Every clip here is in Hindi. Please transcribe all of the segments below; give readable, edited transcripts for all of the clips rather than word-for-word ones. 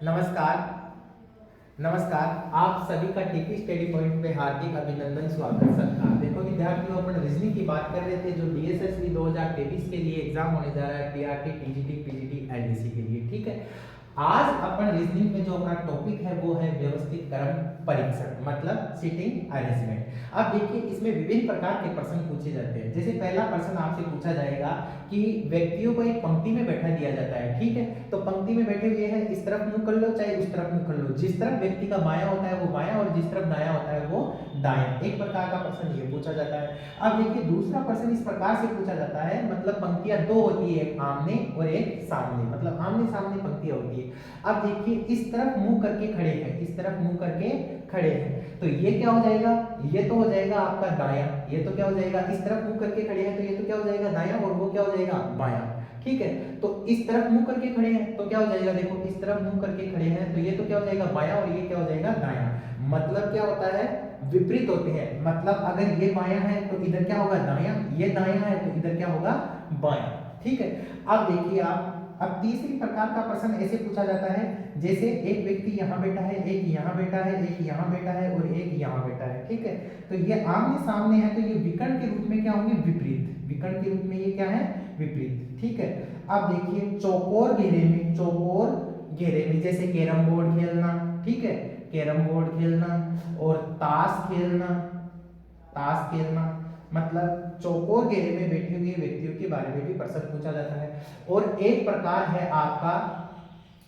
नमस्कार। नमस्कार, आप सभी का टीपी स्टडी पॉइंट पे हार्दिक अभिनंदन, स्वागत सत्कार। देखो विद्यार्थियों, अपन रीजनिंग की बात कर रहे थे जो डीएसएसबी 2023 के लिए एग्जाम होने जा रहा है, टीआरटी, टीजीटी, पीजीटी, एलडीसी के लिए। ठीक है, आज अपन रीजनिंग में जो अपना टॉपिक है वो है व्यवस्थित क्रम परीक्षण, मतलब सीटिंग अरेंजमेंट। अब देखिए, इसमें विभिन्न प्रकार के प्रश्न पूछे जाते हैं। जैसे पहला प्रश्न आपसे पूछा जाएगा कि व्यक्तियों को एक पंक्ति में बैठा दिया जाता है। ठीक है, तो पंक्ति में बैठे हुए हैं, इस तरफ मुंह कर लो चाहे उस तरफ मुंह कर लो, जिस तरफ व्यक्ति का बायां होता है वो बायां और जिस तरफ दायां होता है वो दायां। एक प्रकार का प्रश्न ये पूछा जाता है। अब देखिए, दूसरा प्रश्न इस प्रकार से पूछा जाता है, मतलब पंक्तियां दो होती है, एक आमने और एक सामने, मतलब आमने सामने पंक्तियां होती है। अब देखिए, इस तरफ मुंह करके खड़े हैं, इस तरफ मुंह करके खड़े हैं, तो ये क्या हो जाएगा, ये तो हो जाएगा आपका दायां। ये तो क्या हो जाएगा, इस तरफ मुंह करके खड़े हैं तो ये तो क्या हो जाएगा दायां, और वो क्या हो जाएगा बायां। ठीक है, तो इस तरफ मुंह करके खड़े हैं तो क्या हो जाएगा, देखो इस तरफ मुंह करके खड़े हैं तो ये तो क्या हो जाएगा बायां और ये क्या हो जाएगा दायां। मतलब क्या होता है, विपरीत होते हैं। मतलब अगर ये बायां है तो इधर क्या होगा दायां, ये दायां है तो इधर क्या होगा बायां। ठीक है, अब देखिए आप, अब तीसरी प्रकार का प्रश्न ऐसे पूछा जाता है, जैसे एक व्यक्ति यहाँ बैठा है, एक यहाँ बैठा है, एक यहाँ बैठा है और एक यहाँ बैठा है। ठीक है, तो ये आमने सामने है तो ये विकर्ण के रूप में क्या होंगे, विपरीत। विकर्ण के रूप में ये क्या है, विपरीत। ठीक है, अब देखिए चौकोर घेरे में, चौकोर घेरे में जैसे कैरम बोर्ड खेलना, ठीक है, कैरम बोर्ड खेलना और ताश खेलना, ताश खेलना, मतलब चौकोर घेरे में बैठे हुए व्यक्तियों के बारे में भी प्रश्न पूछा जाता है। और एक प्रकार है आपका,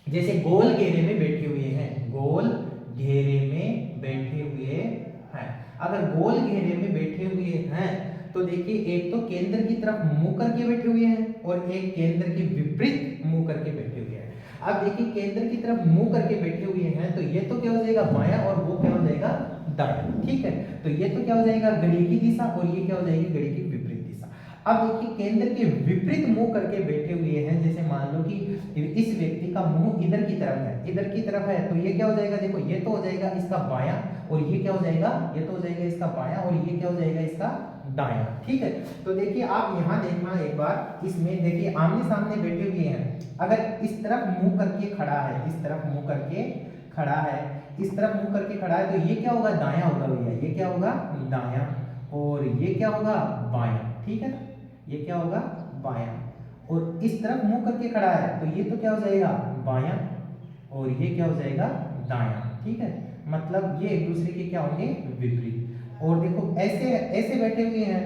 जैसे गोल घेरे में बैठे हुए हैं, गोल घेरे में बैठे हुए हैं। अगर गोल घेरे में बैठे हुए हैं तो देखिए, एक तो केंद्र की तरफ मुंह करके बैठे हुए हैं और एक केंद्र के विपरीत मुंह करके बैठे हुए हैं। अब देखिए, केंद्र की तरफ मुंह करके बैठे हुए हैं तो ये तो क्या हो जाएगा बायां और वो क्या हो जाएगा दायां। ठीक है, तो ये तो क्या हो जाएगा घड़ी की दिशा और ये क्या हो जाएगी घड़ी की विपरीत दिशा। अब देखिए, केंद्र के विपरीत मुंह करके बैठे हुए हैं, जैसे मान लो कि इस व्यक्ति का मुंह इधर की तरफ है, इधर की तरफ है, तो ये क्या हो जाएगा, देखो ये तो हो जाएगा इसका बायां और ये क्या हो जाएगा, ये तो हो जाएगा इसका बायां और ये क्या हो जाएगा इसका दायां। ठीक है, तो देखिए आप यहाँ देखना एक बार, इसमें देखिए आमने सामने बैठे हुए हैं। अगर इस तरफ मुंह करके खड़ा है, इस तरफ मुंह करके खड़ा है, इस तरफ मुंह करके खड़ा है, तो ये क्या होगा दायां होगा भैया, ये क्या होगा दायां और ये क्या होगा बायां। ठीक है ना, ये क्या होगा बायां। और इस तरफ मुंह करके खड़ा है तो ये तो क्या हो जाएगा बायां और ये क्या हो जाएगा दायां। ठीक है, मतलब ये एक दूसरे के क्या होंगे विपरीत। और देखो ऐसे ऐसे बैठे हुए हैं,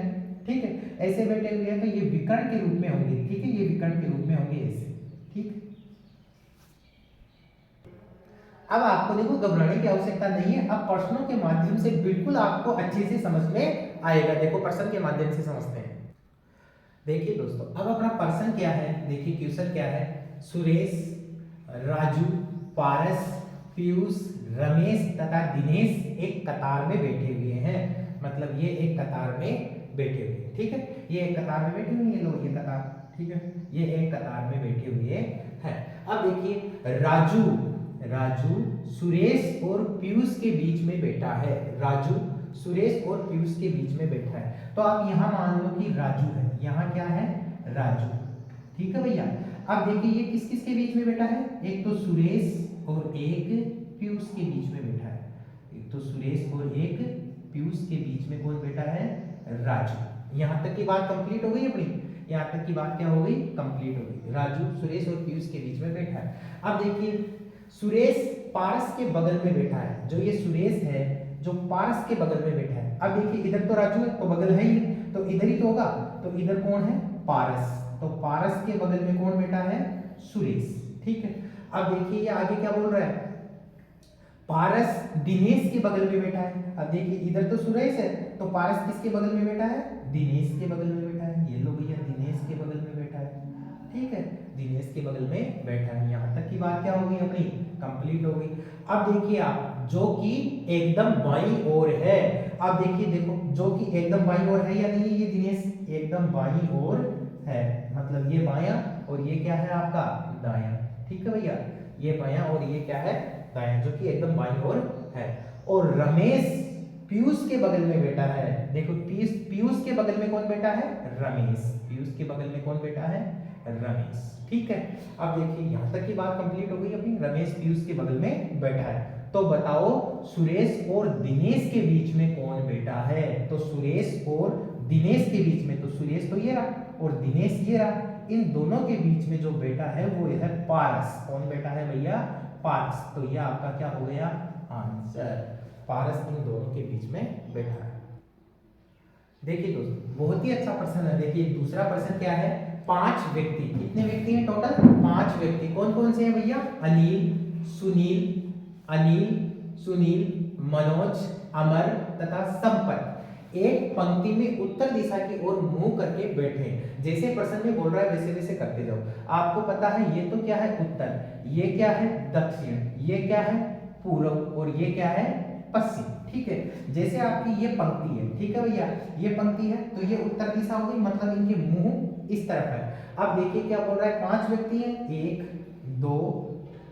ठीक है, ऐसे बैठे हुए हैं तो ये विकर्ण के रूप में होंगे। ठीक है, ये विकर्ण के रूप में होंगे ऐसे। ठीक, अब आपको देखो घबराने की आवश्यकता नहीं है, अब प्रश्नों के माध्यम से बिल्कुल आपको अच्छे से समझ में आएगा। देखो प्रश्न के माध्यम से समझते हैं। देखिए दोस्तों, अब अपना प्रश्न क्या है, देखिए क्वेश्चन क्या है, सुरेश, राजू, पारस, पीयूष, रमेश तथा दिनेश एक कतार में बैठे हुए हैं। मतलब ये एक कतार में बैठे हुए हैं। ठीक है, ये एक कतार में बैठे हुए हैं लोग, ये कतार, ठीक है, ये एक कतार में बैठे हुए हैं। अब देखिए राजू, राजू सुरेश और पीयूष के बीच में बैठा है। राजू सुरेश और पीयूष के बीच में बैठा है, तो आप यहां मान लो कि राजू है, यहां क्या है राजू। ठीक है भैया, अब देखिए ये किस किस के बीच में बैठा है, एक तो सुरेश और एक पीयूष के बीच में बैठा है। एक तो सुरेश और एक पीयूष के बीच में कौन बैठा है, राजू। यहां तक की बात कंप्लीट हो गई अपनी, यहां तक की बात क्या हो गई, कंप्लीट हो गई। राजू सुरेश और पीयूष के बीच में बैठा है। अब देखिए सुरेश पारस के बगल में बैठा है, जो ये सुरेश है जो पारस के बगल में बैठा है। अब देखिए इधर तो राजू है तो बगल है ही, तो इधर ही तो होगा, तो इधर कौन है पारस, तो पारस के बगल में कौन बैठा है, सुरेश। ठीक है, अब देखिए ये आगे क्या बोल रहा है, पारस दिनेश के बगल में बैठा है। अब देखिए इधर तो सुरेश है तो पारस किसके बगल में बैठा है, दिनेश के बगल में बैठा है। ये लो भैया दिनेश के बगल में बैठा है। ठीक है, दिनेश के बगल में बैठा है। यहां तक की बात क्या हो गई अपनी, कंप्लीट हो गई। अब देखिए आप, जो कि एकदम बाईं ओर है, अब देखिए देखो जो कि एकदम बाईं ओर है या नहीं, ये दिनेश एकदम बाईं ओर है, मतलब ये बायां और ये क्या है आपका दायां। ठीक है भैया, ये बायां और ये क्या है दायां, जो कि एकदम बाईं ओर है। और रमेश पीयूष के बगल में बैठा है। देखो पीयूष के बगल में कौन बैठा है, रमेश। पीयूष के बगल में कौन बैठा है, रमेश। ठीक है, अब देखिए यहां तक की बात कंप्लीट हो गई अपनी। रमेश पीयूष के बगल में बैठा है, तो बताओ सुरेश और दिनेश के बीच में कौन बैठा है? तो सुरेश और दिनेश के बीच में, तो सुरेश तो ये रहा और दिनेश ये रहा, इन दोनों के बीच में जो बैठा है वो है पारस। कौन बैठा है भैया? पारस। तो ये आपका क्या हो गया आंसर, पारस इन दोनों के बीच में बैठा है। देखिए दोस्तों बहुत ही अच्छा प्रश्न है। देखिए दूसरा प्रश्न क्या है? 5 व्यक्ति, कितने व्यक्ति हैं टोटल? 5 व्यक्ति। कौन कौन से हैं भैया? अनिल, सुनील, मनोज, अमर तथा संपत एक पंक्ति में उत्तर दिशा की ओर मुंह करके बैठे। जैसे प्रश्न में बोल रहा है वैसे वैसे करते जाओ। आपको पता है ये तो क्या है उत्तर, ये क्या है दक्षिण, ये क्या है पूर्व और ये क्या है पश्चिम। ठीक है, जैसे आपकी ये पंक्ति है, ठीक है भैया, ये पंक्ति है तो ये उत्तर दिशा हो गई, मतलब इनके मुंह इस तरफ है। अब देखिए क्या बोल रहा है, 5 व्यक्ति हैं, 1 2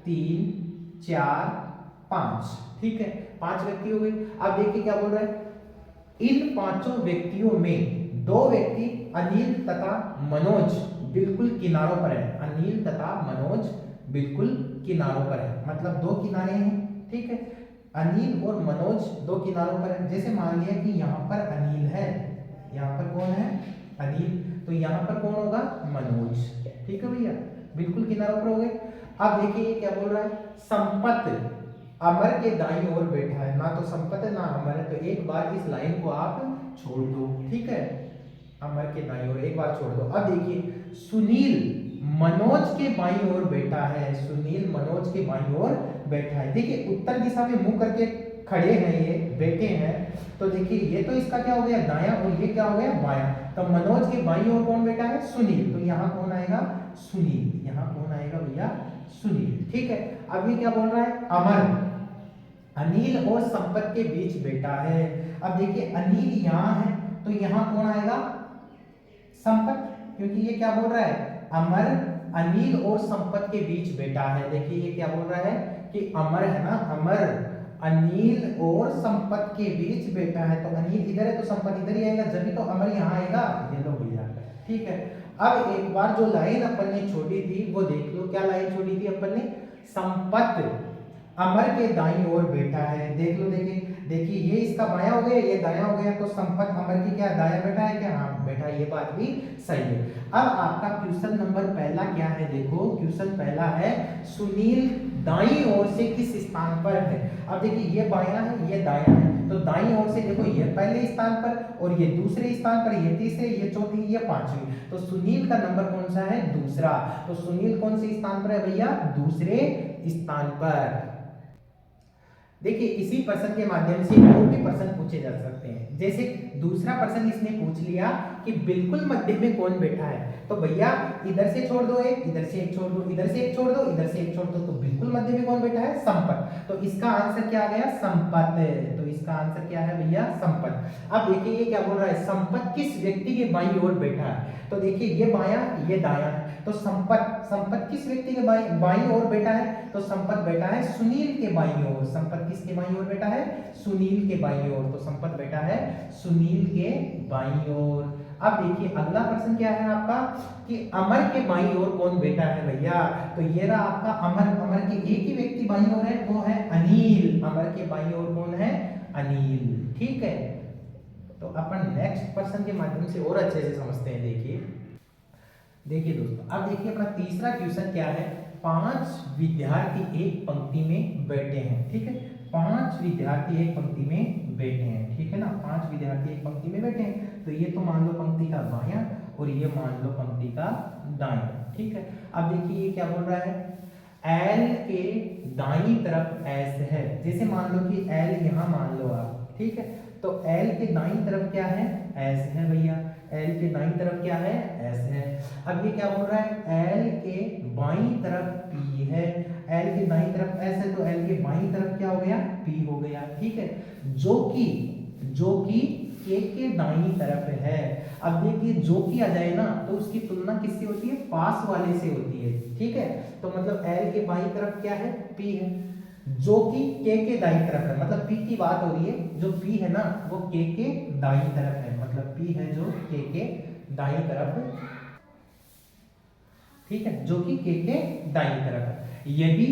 3 4 5। ठीक है, 5 व्यक्ति हो गए। अब देखिए क्या बोल रहा है, इन 5 व्यक्तियों में 2 व्यक्ति अनिल तथा मनोज बिल्कुल किनारों पर है। अनिल तथा मनोज बिल्कुल किनारों पर है, मतलब 2 किनारे हैं। ठीक है, अनिल और मनोज 2 किनारों पर है। जैसे मान लिया कि यहाँ पर अनिल है, यहाँ पर कौन है अनिल, तो यहाँ पर कौन होगा मनोज। ठीक है भैया, बिल्कुल किनारों पर हो गए। अब देखिए क्या बोल रहा है, संपत अमर के दाईं ओर बैठा है। ना तो संपत है ना अमर है, तो एक बार इस लाइन को आप छोड़ दो। ठीक है, अमर के दाईं ओर एक बार छोड़ दो। अब देखिए सुनील मनोज के बाईं ओर बैठा है, सुनील मनोज के बाईं ओर बैठा है। देखिए उत्तर दिशा में मुंह करके खड़े हैं, ये बैठे हैं, तो देखिए ये तो इसका क्या हो गया दायां और ये क्या हो गया बायां। तो मनोज के बाईं ओर कौन बैठा है सुनील, तो यहाँ कौन आएगा सुनील, यहाँ कौन आएगा भैया सुनील। ठीक है, अब ये क्या बोल रहा है अमर अनिल और संपत के बीच बैठा है। अब देखिए अनिल यहाँ है तो यहाँ कौन आएगा संपत, क्योंकि ये क्या बोल रहा है अमर अनिल और संपत के बीच बैठा है। देखिए ये क्या बोल रहा है कि अमर है ना, अमर अनिल और संपत के बीच बैठा है, तो अनिल इधर है तो संपत इधर ही आएगा, जब तो अमर यहाँ आएगा। ये लो भैया, ठीक है। अब एक बार जो लाइन अपन ने छोड़ी थी वो देख लो, क्या लाइन छोड़ी थी अपन ने, संपत अमर के दाईं ओर बैठा है। देख लो, देखिए ये इसका बायां हो गया, ये दायां हो गया, तो संपत अमर की क्या दायां बैठा है क्या, हाँ बैठा, ये बात भी सही है। अब आपका क्वेश्चन नंबर पहला क्या है, देखो क्वेश्चन पहला है सुनील दाईं ओर से किस स्थान पर है। अब देखिए ये बायां है ये दायां है, तो दाईं ओर से देखो ये पहले स्थान पर और ये दूसरे स्थान पर, ये तीसरे, ये चौथी, ये पांचवी, तो सुनील का नंबर कौन सा है दूसरा। तो सुनील कौन से स्थान पर है भैया, दूसरे स्थान पर। देखिए इसी प्रश्न के माध्यम से और भी प्रश्न पूछे जा सकते हैं। जैसे दूसरा प्रश्न इसने पूछ लिया कि बिल्कुल मध्य में कौन बैठा है, तो भैया इधर से छोड़ दो एक, इधर से एक छोड़ दो, इधर से एक छोड़ दो, इधर से एक छोड़ दो, तो बिल्कुल मध्य में कौन बैठा है संपत। तो इसका आंसर क्या आ गया संपत, तो इसका आंसर क्या है भैया संपत। अब देखिए ये क्या बोल रहा है, संपत किस व्यक्ति के बाईं ओर बैठा है, तो देखिए ये बायां ये दायां है, तो संपत किस व्यक्ति के बाईं ओर बैठा है, तो संपत बैठा है सुनील के बाईं ओर। संपत किसके बाईं ओर बैठा है, सुनील के बाईं ओर, तो संपत बैठा है सुनील के बाईं ओर। अब देखिए अगला प्रश्न क्या है आपका कि अमर के बाईं ओर कौन बैठा है भैया, तो ये रहा आपका अमर के एक ही व्यक्ति बाईं ओर है, वो है अनिल। अमर के बाईं ओर कौन है अनिल। ठीक है, तो अपन नेक्स्ट प्रश्न के माध्यम से और अच्छे से समझते हैं। देखिए दोस्तों, अब देखिए अपना तीसरा क्वेश्चन क्या है, 5 विद्यार्थी एक पंक्ति में बैठे हैं। ठीक है, 5 विद्यार्थी एक पंक्ति में बैठे हैं, ठीक है ना, 5 विद्यार्थी एक पंक्ति में बैठे हैं, तो ये तो मान लो पंक्ति का बायां और ये मान लो पंक्ति का दायां। ठीक है, अब देखिए ये क्या बोल रहा है, एल के दाईं तरफ एस है। जैसे मान लो कि एल यहाँ मान लो आप, ठीक है, तो एल के दाईं तरफ क्या है एस है भैया, एल के दाईं तरफ क्या है एस है। अब ये क्या बोल रहा है, एल के बाईं तरफ पी है, एल के दाईं तरफ एस है, तो एल के बाईं तरफ क्या हो गया पी हो गया। ठीक है, जो कि के दाईं तरफ है। अब देखिए जो कि आ जाए ना तो उसकी तुलना किससे होती है, पास वाले से होती है। ठीक है, तो मतलब एल के बाईं तरफ क्या है पी है, जो कि के दाईं तरफ है, मतलब पी की बात हो रही है, जो पी है ना वो के दाईं तरफ है, मतलब पी है जो के दाईं तरफ ठीक है, जो कि के दाईं तरफ है। यदि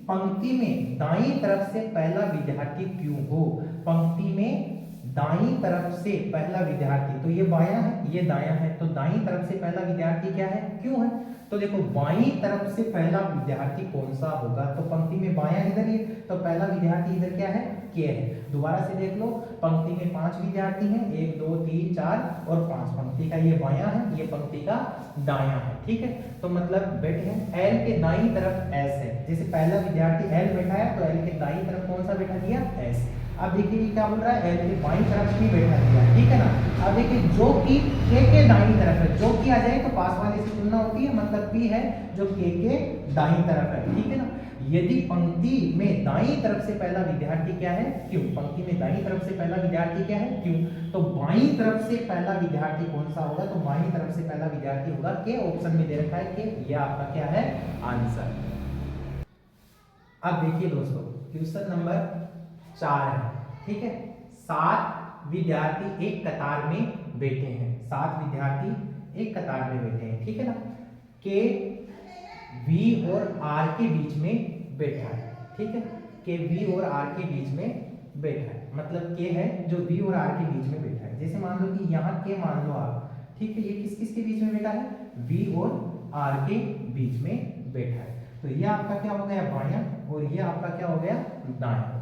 पंक्ति में दाईं तरफ से पहला विद्यार्थी क्यों हो, पंक्ति में दाईं तरफ से पहला विद्यार्थी, तो ये बायां है ये दायां है, तो दाईं तरफ से पहला विद्यार्थी क्या है, क्यों है। तो देखो बाईं तरफ से पहला विद्यार्थी कौन सा होगा, तो पंक्ति में बायां इधर ही, तो पहला विद्यार्थी इधर क्या है, के है। दोबारा से देख लो, पंक्ति में 5 विद्यार्थी हैं, 1 2 3 4 और 5, पंक्ति का ये बायां है, ये पंक्ति का दायां है, ठीक है। तो मतलब बैठे हैं एल के दाईं तरफ एस है, जैसे पहला विद्यार्थी एल बैठा है तो एल के दाईं तरफ कौन सा बैठा दिया, एस। अब देखिए क्या बोल रहा है, एल के बाईं तरफ पी बैठा दिया, ठीक है ना। अब देखिए जो कि के दाईं तरफ है, जो कि आ जाए तो पास वाले से तुलना होती है, मतलब पी है जो के दाईं तरफ है, ठीक है ना। यदि पंक्ति में दाईं तरफ से पहला विद्यार्थी क्या है, क्यों, पंक्ति में दाईं तरफ से पहला विद्यार्थी क्या है, क्यों, तो बाईं तरफ से पहला विद्यार्थी कौन सा होगा, तो बाईं तरफ से पहला विद्यार्थी होगा के, ऑप्शन में दे रखा है के, यह आपका क्या है आंसर। अब देखिए दोस्तों क्वेश्चन नंबर 4 है, ठीक है। 7 विद्यार्थी एक कतार में बैठे हैं, 7 विद्यार्थी एक कतार में बैठे हैं, ठीक है ना। के वी और आर के बीच में बैठा है, ठीक है, के वी और आर के बीच में बैठा है, मतलब के है जो वी और आर के बीच में बैठा है। जैसे मान लो कि यहाँ के मान लो आप, ठीक है, ये किस किस के बीच में बैठा है, वी और आर के बीच में बैठा है। तो ये आपका क्या हो गया बायां और ये आपका क्या हो गया दायां,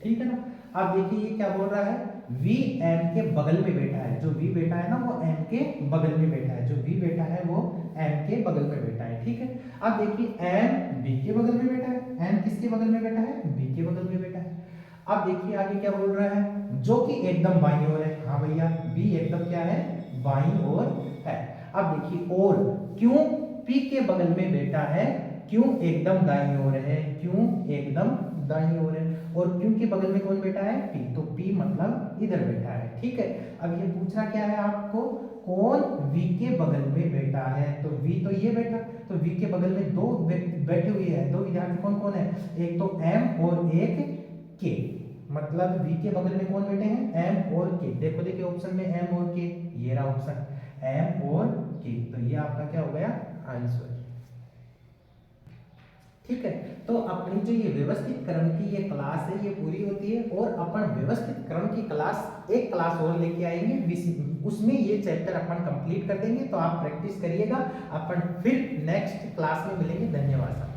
ठीक है ना। अब देखिए ये क्या बोल रहा है, V M के बगल में बैठा है, जो V बैठा है ना वो M के बगल में बैठा है, जो V बैठा है वो M के बगल में बैठा है, ठीक है। अब देखिए M B के बगल में बैठा है, M किसके बगल में बैठा है, B के बगल में बैठा है। अब देखिए आगे क्या बोल रहा है, जो कि एकदम बाईं ओर है, हाँ भैया B एकदम क्या है बाईं ओर है। अब देखिए और क्यों P के बगल में बैठा है, क्यों एकदम दाईं ओर है, क्यों एकदम दाईं ओर है, और क्यों के बगल में कौन बैठा है, P, तो P मतलब इधर बैठा है, ठीक है। अब ये पूछना क्या है आपको, कौन V के बगल में बैठा है, तो V तो ये बैठा, तो V के बगल में दो बैठे हुए हैं, दो विद्यार्थी कौन कौन है, एक तो M और एक K, मतलब V के बगल में कौन बैठे हैं, M और K। देखो देखिए ऑप्शन में M और K, ये रहा ऑप्शन M और K, तो ये आपका क्या हो गया आंसर, ठीक है। तो अपनी जो ये व्यवस्थित क्रम की ये क्लास है ये पूरी होती है, और अपन व्यवस्थित क्रम की क्लास एक क्लास और लेके आएंगे, उसमें ये चैप्टर अपन कंप्लीट कर देंगे। तो आप प्रैक्टिस करिएगा, अपन फिर नेक्स्ट क्लास में मिलेंगे। धन्यवाद।